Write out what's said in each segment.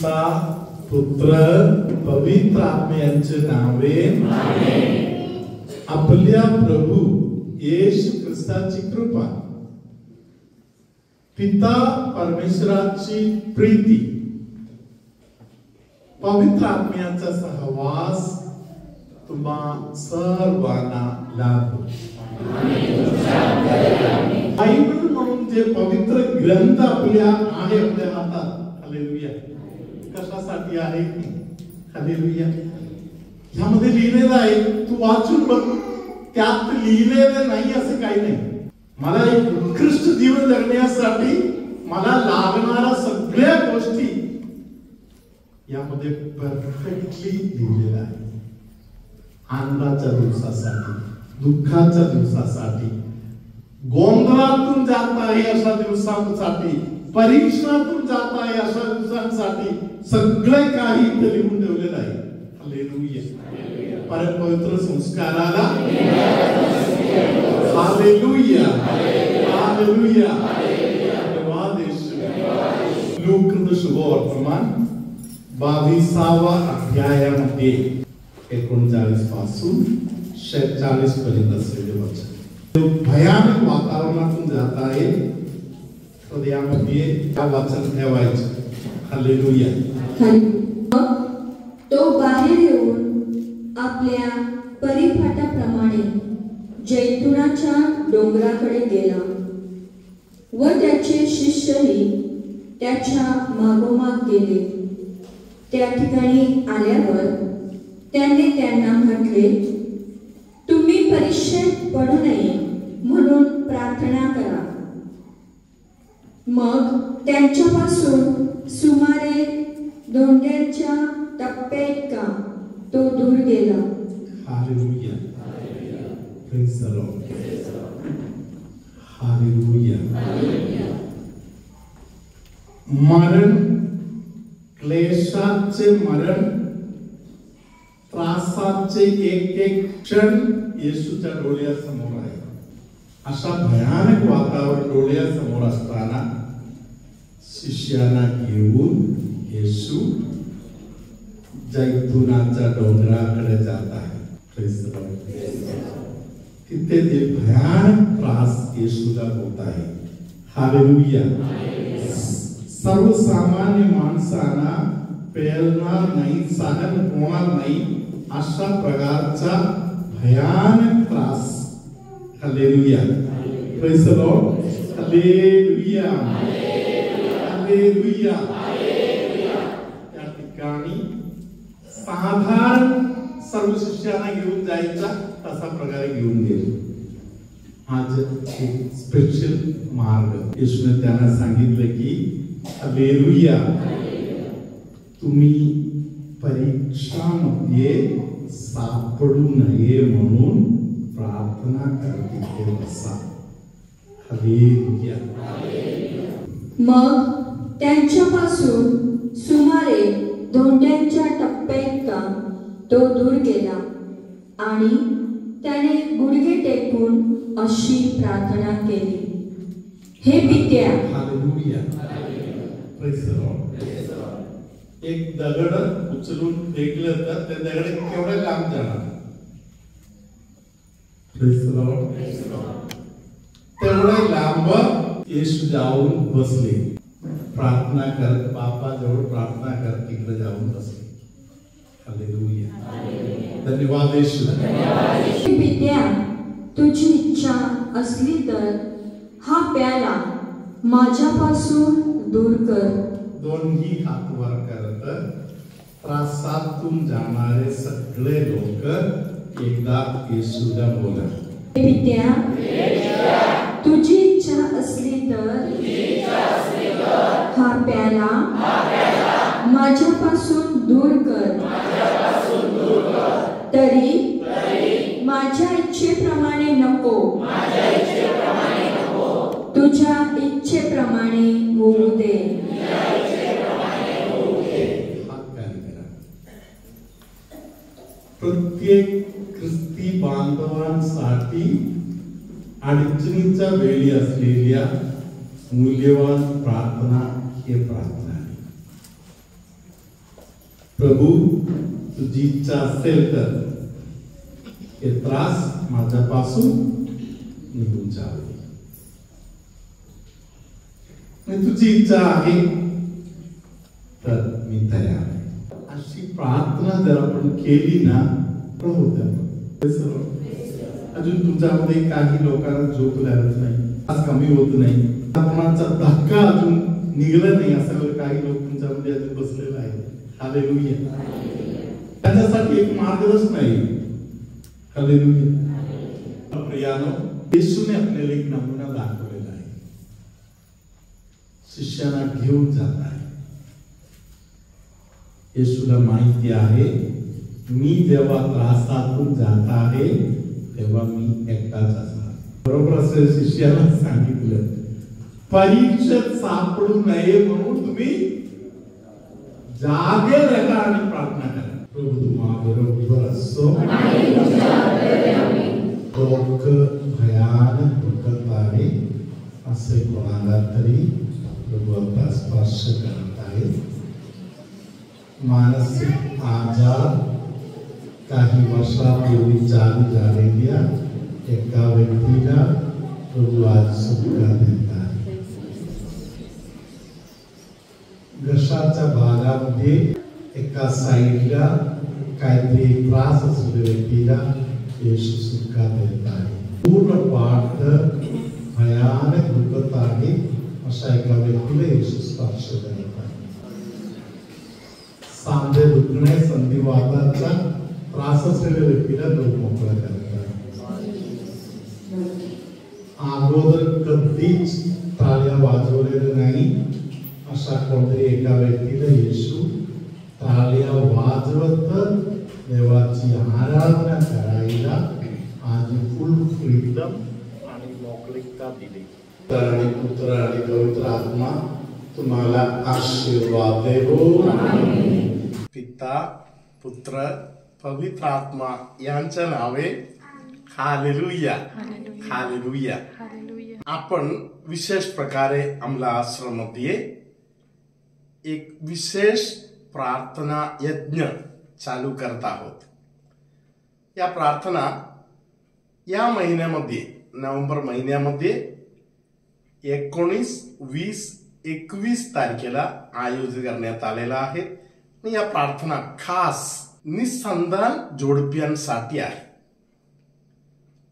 पुत्र पवित्र आत्म्याचे नावे आपल्या प्रभू येशू ख्रिस्ताची कृपा, पिता परमेश्वराची प्रीती, पवित्र आत्म्याचा सहवास तुम्हा सर्वांना लाभो. बायबल म्हणून जे पवित्र ग्रंथ आपल्या हातात, हालेलुया, कशासाठी आहे? हालेलुया, यामध्ये लिहिलेलं आहे, तू वाचून बघ, त्यात लिहिलेलं नाही असं काही नाही. मला एक उत्कृष्ट जीवन जगण्यासाठी मला लागणाऱ्या सगळ्या गोष्टी यामध्ये परफेक्टली लिहिलेल्या आहे. आनंदाच्या दिवसासाठी, दुःखाच्या दिवसासाठी, गोंधळातून जात आहे अशा दिवसांसाठी, परीक्षणातून जात आहे अशा दिवसांसाठी सगळे काही इथे लिहून ठेवलेलं आहे. हालेलुया, परम पवित्र संस्काराला हालेलुया, हालेलुया, धन्यवाद येशू. लूक शुभवर्तमान 22वा अध्यायामध्ये 39 पासून 46 पर्यंत असलेले वचन भयानक वातावरणातून जात आहे. हृदयामध्ये त्या वचन ठेवायचं. हालेलुया. तो बाहेर येऊन आपल्या परिपाठाप्रमाणे जैतुनाच्या डोंगराकडे गेला व त्याचे शिष्यही त्याच्या मागोमाग गेले. त्या ठिकाणी आल्यावर त्याने त्यांना म्हटले, तुम्ही परीक्षेत पडू नये म्हणून प्रार्थना करा. मग त्यांच्यापासून सुमारे दोंड्याच्या टप्प्याइतका तो दूर गेला. Hallelujah, praise the lord. Hallelujah. मरण, क्लेशाचे मरण, त्रासाचे एक एक क्षण येशूच्या डोळ्यासमोर आहे. अशा भयानक वातावरण डोळ्यासमोर असताना शिष्यांना घेऊन येशू जैतुनाच्या डोंगराकडे जात आहे. तिथे ते भयानक त्रास येशूला होत आहे. हालेलुया. सर्वसामान्य माणसांना पेलणार नाही, सहन होणार नाही अशा प्रकारचा भयानक त्रास. Hallelujah, praise the lord. Hallelujah, hallelujah. त्या ठिकाणी साधारण सर्व शिष्यांना घेऊन जायचा तसा प्रकारे घेऊन गेले. आज एक स्पेशल मार्ग येशूने त्यांना सांगितले की हालेलुया, तुम्ही परीक्षामध्ये सापडू नये म्हणून प्रार्थना करते बसा. हालेलुया. मग त्यांच्यापासून सुमारे दोंड्यांच्या टप्प्याइतका तो दूर गेला आणि त्याने गुडघे टेकून अशी प्रार्थना केली, हे पित्या. Hallelujah, praise the lord. एक दगड उचलून फेकलं तर ते दगड केवढे लांब जाणार? Praise the Lord. तेवढे लांब येशू जाऊन बसले, प्रार्थना करत, बापाजवळ प्रार्थना करत तिकडे जाऊन बसले. हालेलुया, धन्यवाद येशू. पित्या, तुझी इच्छा असली तर हा प्याला माझ्यापासून दूर कर. दोन्ही हात वर करत त्रासातून जाणारे सगळे लोक एकदा येशूला बोला, पित्या, तुझी इच्छा असली तर हा प्याला माझ्यापासून दूर कर. तरी माझ्या इच्छेप्रमाणे नको, तुझ्या इच्छेप्रमाणे होऊ दे. प्रत्येक ख्रिस्ती बांधवांसाठी अडचणीच्या वेळी असलेल्या मूल्यवान प्रार्थना हे प्रार्थना आहे. प्रभू तुझी इच्छा असेल तर हे त्रास माझ्यापासून निघून जावे. तुझी इच्छा आहे तर मी तयार आहे. अशी प्रार्थना जर आपण केली ना अजून तुमच्यामध्ये काही लोकांना झोप लागत नाही, आज कमी होत नाही, कोणाचा धक्का अजून निघला नाही, असं काही लोक तुमच्यामध्ये अजून बसलेला आहे. हालेलुया. त्याच्यासाठी एक मार्गदर्शन आहे. हालेलुया. प्रियानो, येशूने आपल्याला एक नमुना दाखवलेला आहे. शिष्यांना घेऊन जात आहे. येशूला माहिती आहे मी जेव्हा त्रासातून जात आहे तेव्हा मी एकटाच असणार. बरोबर असेल. शिष्याला सांगितलं परीक्षेत सापडू नये म्हणून तुम्ही जागे राहा आणि प्रार्थना करा. प्रभू तुम्हा बरोबर असो. लोक भयानक दुखत आहे असे कोणाला तरी प्रभू आता स्पर्श करत आहे. मानसिक आजार काही वर्षापूर्वी चालू झालेल्या एका व्यक्तीला प्रभू आज सुटका देत आहे. घशाच्या भागामध्ये एका साईडला काहीतरी त्रास असलेल्या व्यक्तीला येशू सुटका देत आहे. पूर्ण पाठ भयानक दुखत आहे अशा एका व्यक्तीला येशू स्पर्श करत आहे. सांधे दुखणे, संधिवाताचा त्रास असलेल्या व्यक्तीला लोक मोकळा करतात. अगोदर कधीच टाळ्या वाजवलेल्या नाही अशा कोणतरी एका व्यक्तीला येशू टाळ्या वाजवत देवाची आराधना करायला आज फुल फ्रीडम आणि मोकळीकता दिली. आणि पुत्र आणि पवित्र आत्मा तुम्हाला आशीर्वाद देवो. पिता, पुत्र, पवित्र आत्मा यांच्या नावे. हालेलुया. हालेलुया. आपण विशेष प्रकारे आमला आश्रममध्ये एक विशेष प्रार्थना यज्ञ चालू करत आहोत. या प्रार्थना या महिन्यामध्ये, नोव्हेंबर महिन्यामध्ये 19, 20, 21 तारखेला आयोजित करण्यात आलेला आहे. या प्रार्थना खास निसंतान जोडप्यांसाठी आहे.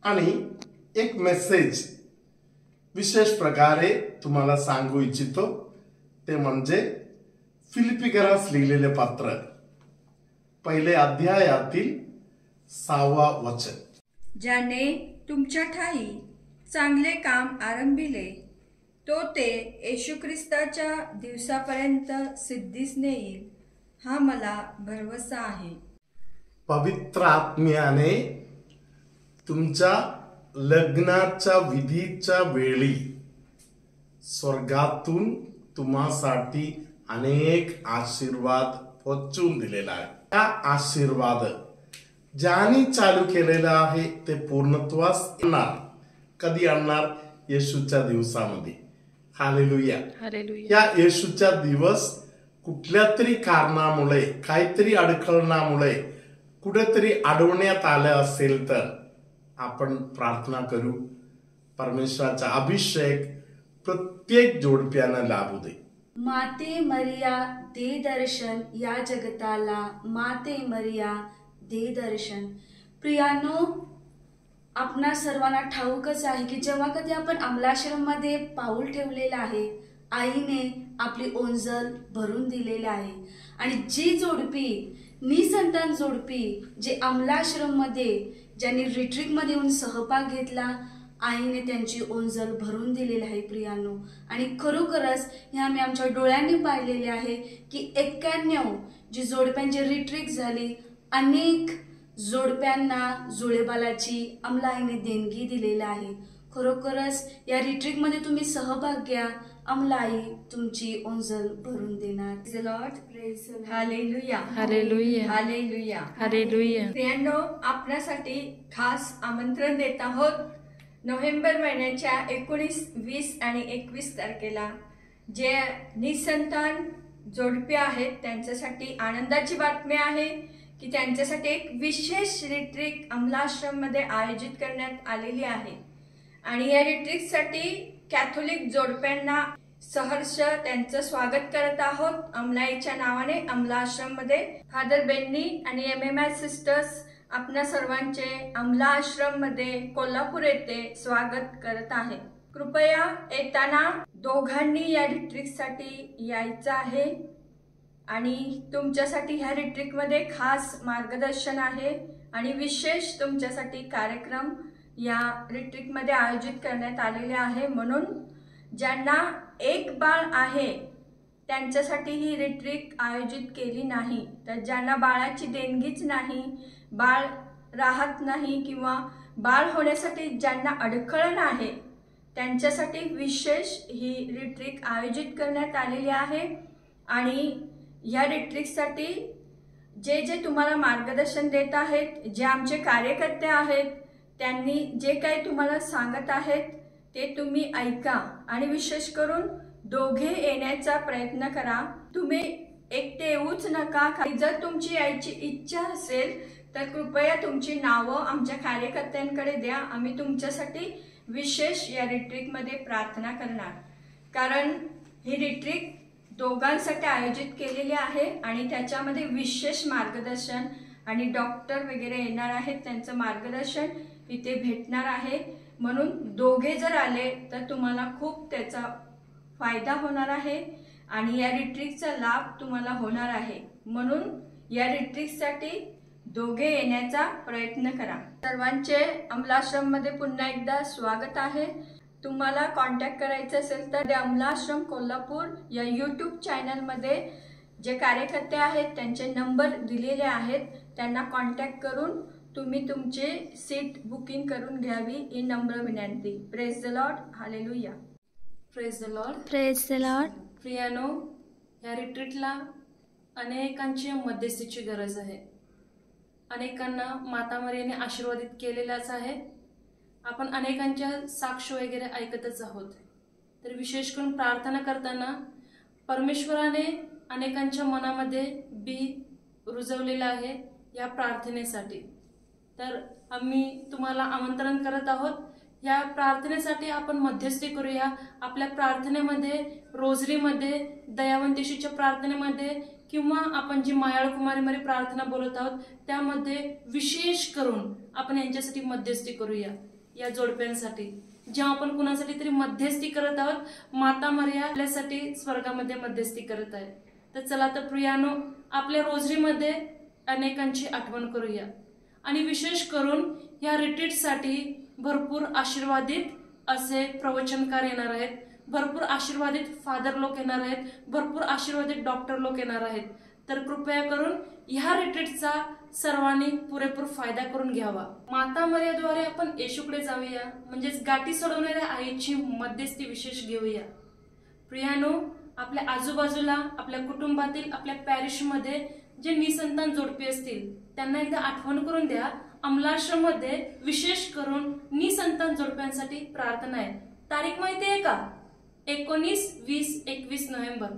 आणि एक मेसेज विशेष प्रकारे तुम्हाला सांगू इच्छितो ते म्हणजे फिलिपिकरास लिहिलेले पत्र, पहिले अध्यायातील 6वा वचन. ज्याने तुमच्या ठाई चांगले काम आरंभिले तो ते येशू ख्रिस्ताच्या दिवसापर्यंत सिद्धीस नेईल हा मला भरवसा आहे. पवित्र आत्म्याने तुमच्या लग्नाच्या विधीच्या वेळी स्वर्गातून तुम्हासाठी अनेक आशीर्वाद पोचवून दिलेला आहे. त्या आशीर्वाद ज्याने चालू केलेला आहे ते पूर्णत्वास येणार. कधी आणणार? येशूच्या दिवसामध्ये. हालेलुया. या येशूच्या दिवस कुठल्या तरी कारणामुळे, काहीतरी अडखळणामुळे कुठेतरी अडवण्यात आलं असेल तर आपण प्रार्थना करू. परमेश्वराचा अभिषेक प्रत्येक जोडप्यानं लाभू दे. माते मरिया दे दर्शन या जगताला, माते मरिया दे दर्शन. प्रियानो, आपणा सर्वांना ठाऊकच आहे की जेव्हा कधी आपण अमलाश्रम मध्ये पाऊल ठेवलेलं आहे, आईने आपली ओंजल भरून दिलेली आहे. आणि जी जोडपी, निसंतान जोडपी जे अमलाश्रम मध्ये ज्यांनी रिट्रीट मध्ये येऊन सहभाग घेतला, आईने त्यांची ओंजल भरून दिलेली आहे प्रियानो. आणि खरोखरच हे आम्ही आमच्या डोळ्यांनी पाहिलेले आहे की 91 जी जोडप्यांची रिट्रीट झाली, अनेक जोडप्यांना जुळेबालाची अमलाईने देणगी दिलेली आहे. खरोखरच या रिट्रीट मध्ये तुम्ही सहभाग घ्या, अमलाई तुमची ओंजल भरून देणार. Lord praise. Hallelujah. Hallelujah. Hallelujah. Hallelujah. प्रियांनो, आपल्यासाठी खास आमंत्रण देत आहोत. नोव्हेंबर महिन्याच्या 19, 20 आणि 21 तारखेला जे निसंतान जोडपे आहेत त्यांच्यासाठी आनंदाची बातमी आहे की त्यांच्यासाठी एक विशेष रिट्रीट अमलाश्रममध्ये आयोजित करण्यात आलेली आहे आणि या रिट्रीटसाठी कॅथोलिक जोडप्यांना सहर्ष त्यांचं स्वागत करत आहोत। अमलाईच्या नावाने अमलाश्रममध्ये फादर बेन्नी आणि MMI सिस्टर्स आपल्या सर्वांचे अमला आश्रम मध्ये कोल्हापूर येथे स्वागत करत आहे। कृपया येताना दोघांनी या रिट्रीटसाठी यायचं आहे आणि तुमच्यासाठी ह्या रिट्रीटमध्ये खास मार्गदर्शन आहे आणि विशेष तुमच्यासाठी कार्यक्रम या रिट्रीटमध्ये आयोजित करण्यात आलेले आहे। म्हणून ज्यांना एक बाळ आहे त्यांच्यासाठी ही रिट्रीट आयोजित केली नाही, तर ज्यांना बाळाची देणगीच नाही, बाळ राहत नाही किंवा बाळ होण्यासाठी ज्यांना अडखळण आहे त्यांच्यासाठी विशेष ही रिट्रीट आयोजित करण्यात आलेली आहे। आणि या रिट्रीटसाठी जे जे तुम्हाला मार्गदर्शन देत आहेत, जे आमचे कार्यकर्ते आहेत, त्यांनी जे काही तुम्हाला सांगत आहेत ते तुम्ही ऐका आणि विशेष करून दोघे येण्याचा प्रयत्न करा। तुम्ही एकटे येऊच नका। जर तुमची यायची इच्छा असेल तर कृपया तुमची नावं आमच्या कार्यकर्त्यांकडे द्या। आम्ही तुमच्यासाठी विशेष या रिट्रीटमध्ये प्रार्थना करणार, कारण ही रिट्रीट दोघांसाठी आयोजित केलेली आहे आणि त्याच्यामध्ये विशेष मार्गदर्शन आणि डॉक्टर वगैरे येणार आहेत, त्यांचं मार्गदर्शन इथे भेटणार आहे। म्हणून दोघे जर आले तर तुम्हाला खूप त्याचा फायदा होणार आहे आणि या रिट्रीटचा लाभ तुम्हाला होणार आहे। म्हणून या रिट्रीटसाठी दोघे येण्याचा प्रयत्न करा। सर्वांचे अमलाश्रम मध्ये पुन्हा एकदा स्वागत आहे। तुम्हाला कॉन्टॅक्ट करायचं असेल तर अमलाश्रम कोल्हापूर या YouTube चॅनल मध्ये जे कार्यकर्ते आहेत त्यांचे नंबर दिलेले आहेत, त्यांना कॉन्टॅक्ट करून तुम्ही तुमचे सीट बुकिंग करून घ्यावी ही नम्र विनंती। Praise the lord, hallelujah. Praise the lord, praise the lord. प्रियानो, या रिट्रीटला अनेकांची मध्यस्थीची गरज आहे। अनेकांना माता मरियाने आशीर्वादित केलेलाच आहे। आपण अनेकांच्या साक्ष वगैरे ऐकतच आहोत। तर विशेष करून प्रार्थना करताना परमेश्वराने अनेकांच्या मनामध्ये बी रुजवलेलं आहे या प्रार्थनेसाठी। तर आम्ही तुम्हाला आमंत्रण करत आहोत, या प्रार्थनेसाठी आपण मध्यस्थी करूया। आपल्या प्रार्थनेमध्ये, रोजरीमध्ये, दयावंतेशीच्या प्रार्थनेमध्ये किंवा आपण जी मायाळ कुमारीमध्ये प्रार्थना बोलत आहोत त्यामध्ये विशेष करून आपण यांच्यासाठी मध्यस्थी करूया। या जोडप्यांसाठी जेव्हा आपण कुणासाठी तरी मध्यस्थी करत आहोत, माता मरिया आपल्यासाठी स्वर्गामध्ये मध्यस्थी करत आहे। तर चला तर प्रियानो, आपल्या रोजरीमध्ये अनेकांची आठवण करूया आणि विशेष करून या रिट्रीटसाठी भरपूर आशीर्वादित असे प्रवचनकार येणार आहेत, भरपूर आशीर्वादित फादर लोक येणार आहेत, भरपूर आशीर्वादित डॉक्टर लोक येणार आहेत। तर कृपया करून ह्या रिट्रीटचा सर्वांनी पुरेपूर फायदा करून घ्यावा। माता मरियाद्वारे आपण येशूकडे जाऊया, म्हणजेच गाठी सोडवणाऱ्या आईची मध्यस्थी विशेष घेऊया। प्रियानो, आपल्या आजूबाजूला, आपल्या कुटुंबातील, आपल्या पॅरिशमध्ये जे निसंतान जोडपी असतील त्यांना एकदा आठवण करून द्या। अमलाश्रममध्ये विशेष करून निसंतान जोडप्यांसाठी प्रार्थना आहे। तारीख माहिती आहे का? 19, 20, 21 नोव्हेंबर।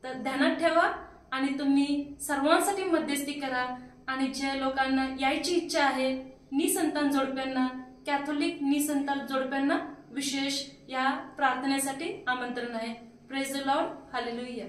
तर ध्यानात ठेवा आणि तुम्ही सर्वांसाठी मध्यस्थी करा। आणि ज्या लोकांना यायची इच्छा आहे, निसंतान जोडप्यांना, कॅथोलिक निसंतान जोडप्यांना विशेष या प्रार्थनेसाठी आमंत्रण आहे। Praise the lord, hallelujah.